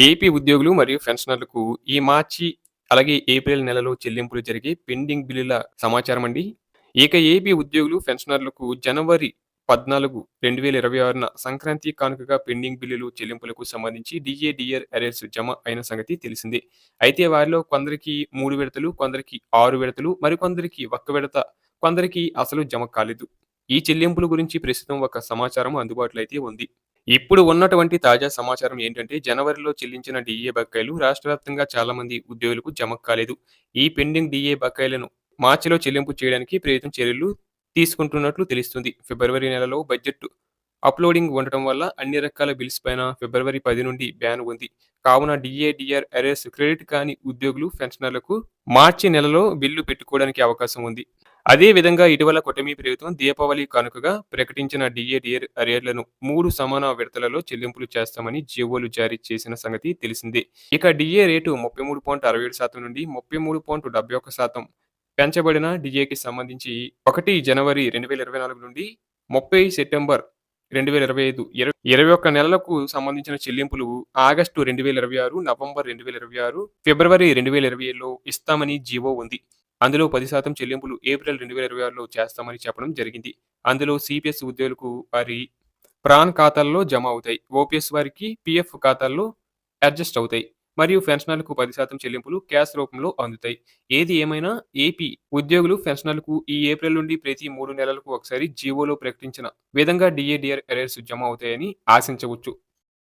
AP ఉద్యోగులు మరియు పెన్షనర్లకు ఈ మార్చి, అలాగే ఏప్రిల్ నెలలో చెల్లింపులు జరిగే పెండింగ్ బిల్లుల సమాచారమండి. ఇక ఏపీ ఉద్యోగులు, పెన్షనర్లకు జనవరి 14, 2026న సంక్రాంతి కానుకగా పెండింగ్ బిల్లులు చెల్లింపులకు సంబంధించి డీఏ అరేస్ జమ అయిన సంగతి తెలిసిందే. అయితే వారిలో కొందరికి 3 విడతలు, కొందరికి 6 విడతలు, మరికొందరికి ఒక్క విడత, కొందరికి అసలు జమ కాలేదు. ఈ చెల్లింపుల గురించి ప్రస్తుతం ఒక సమాచారం అందుబాటులో అయితే ఉంది. ఇప్పుడు ఉన్నటువంటి తాజా సమాచారం ఏంటంటే, జనవరిలో చెల్లించిన డీఏ బకాయిలు రాష్ట్ర వ్యాప్తంగా చాలా మంది ఉద్యోగులకు జమ కాలేదు. ఈ పెండింగ్ డీఏ బకాయిలను మార్చిలో చెల్లింపు చేయడానికి ప్రభుత్వం చర్యలు తీసుకుంటున్నట్లు తెలుస్తుంది. ఫిబ్రవరి నెలలో బడ్జెట్ అప్‌లోడింగ్ ఉండటం వల్ల అన్ని రకాల బిల్స్ పైన ఫిబ్రవరి 10 నుండి బ్యాన్ ఉంది. కావున డీఏ అరేస్ క్రెడిట్ కాని ఉద్యోగులు, పెన్షనర్లకు మార్చి నెలలో బిల్లు పెట్టుకోవడానికి అవకాశం ఉంది. అదే విధంగా ఇటీవల కూటమి ప్రభుత్వం దీపావళి కానుకగా ప్రకటించిన డీఏ అరియర్లను 3 సమాన విడతలలో చెల్లింపులు చేస్తామని జీవోలు జారీ చేసిన సంగతి తెలిసిందే. ఇక డీఏ రేటు 33.67% నుండి 33.71% పెంచబడిన డీఏకి సంబంధించి 1 జనవరి 2024 నుండి 30 సెప్టెంబర్ 2025 21 నెలలకు సంబంధించిన చెల్లింపులు ఆగస్టు 2026, నవంబర్ 2026, ఫిబ్రవరి 2027లో ఇస్తామని జీవో ఉంది. అందులో 10% చెల్లింపులు ఏప్రిల్ 2026లో చేస్తామని చెప్పడం జరిగింది. అందులో సీపీఎస్ ఉద్యోగులకు వారి ప్రాన్ ఖాతాల్లో జమ అవుతాయి. ఓపీఎస్ వారికి పీఎఫ్ ఖాతాల్లో అడ్జస్ట్ అవుతాయి. మరియు పెన్షనర్లకు 10% చెల్లింపులు క్యాష్ రూపంలో అందుతాయి. ఏది ఏమైనా ఏపీ ఉద్యోగులు, పెన్షనర్లకు ఈ ఏప్రిల్ నుండి ప్రతి 3 నెలలకు ఒకసారి జీవోలో ప్రకటించిన విధంగా డీఏ అరేస్ జమ అవుతాయని ఆశించవచ్చు.